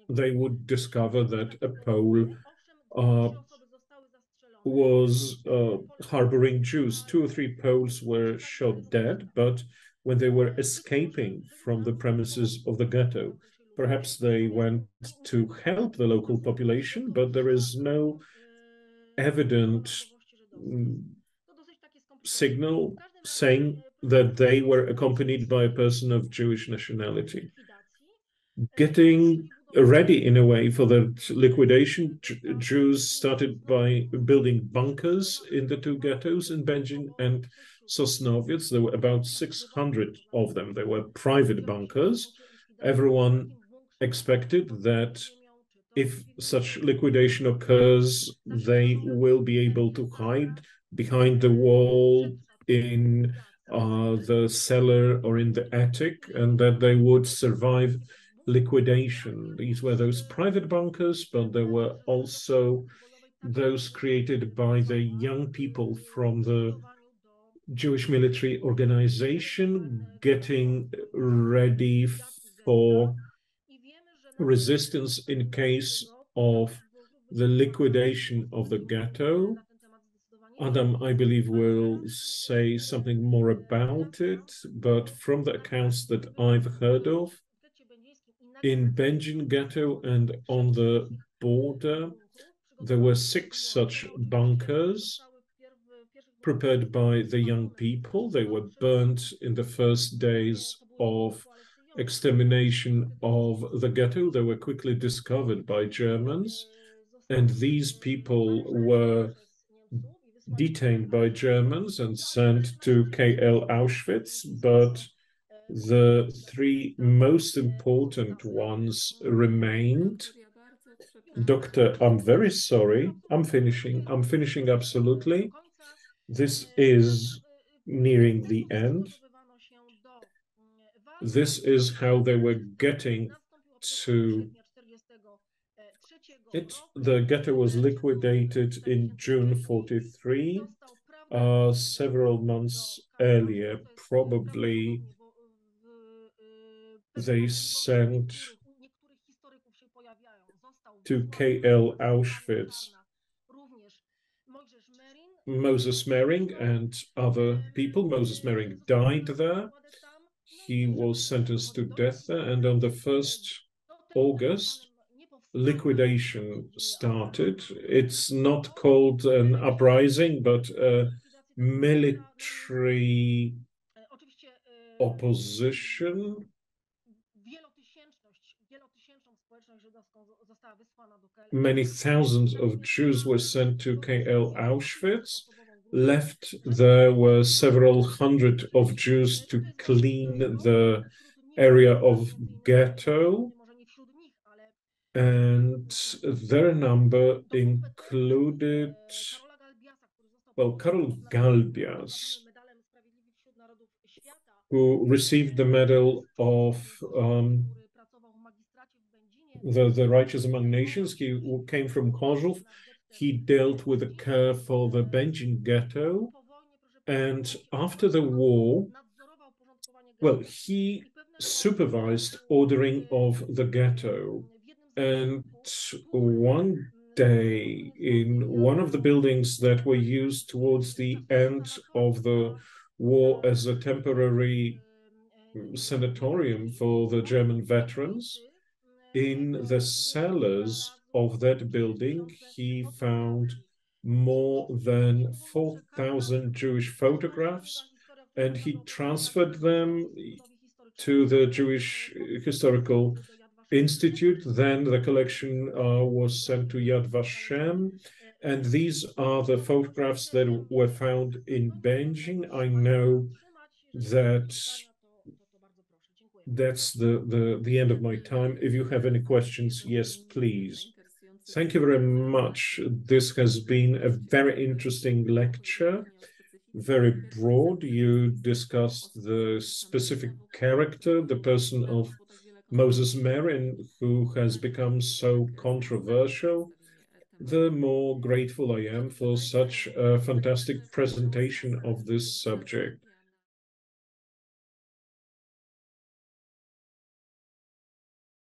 they would discover that a Pole was harboring Jews. 2 or 3 Poles were shot dead, but when they were escaping from the premises of the ghetto, perhaps they went to help the local population, but there is no evident signal saying that they were accompanied by a person of Jewish nationality. Getting ready in a way for the liquidation, Jews started by building bunkers in the 2 ghettos in Będzin and Sosnowiec. There were about 600 of them. They were private bunkers. Everyone expected that if such liquidation occurs, they will be able to hide behind the wall, in the cellar, or in the attic, and that they would survive liquidation. These were those private bunkers, but there were also those created by the young people from the Jewish military organization getting ready for resistance in case of the liquidation of the ghetto. Adam, I believe, will say something more about it, but from the accounts that I've heard of, in Będzin ghetto and on the border, there were 6 such bunkers prepared by the young people. They were burnt in the first days of extermination of the ghetto. They were quickly discovered by Germans, and these people were detained by Germans and sent to KL Auschwitz, but the 3 most important ones remained. Doctor, I'm very sorry. I'm finishing absolutely. This is nearing the end. This is how they were getting to it. The ghetto was liquidated in June 43. Several months earlier, probably they sent to KL Auschwitz Moses Mering and other people. Moses Mering died there. He was sentenced to death there, and on the 1st August, liquidation started. It's not called an uprising, but a military opposition. Many thousands of Jews were sent to KL Auschwitz. Left there were several hundred of Jews to clean the area of ghetto, and their number included, well, Karol Galbias, who received the medal of the Righteous Among Nations. He came from Chorzów. He dealt with the care for the Będzin ghetto, and after the war, well, he supervised ordering of the ghetto. And one day, in one of the buildings that were used towards the end of the war as a temporary sanatorium for the German veterans, in the cellars of that building, he found more than 4,000 Jewish photographs, and he transferred them to the Jewish Historical Institute. Then the collection was sent to Yad Vashem, and these are the photographs that were found in Będzin. I know that that's the end of my time. If you have any questions, yes, please. Thank you very much. This has been a very interesting lecture, very broad. You discussed the specific character, the person of Moses Merrin, who has become so controversial. The more grateful I am for such a fantastic presentation of this subject.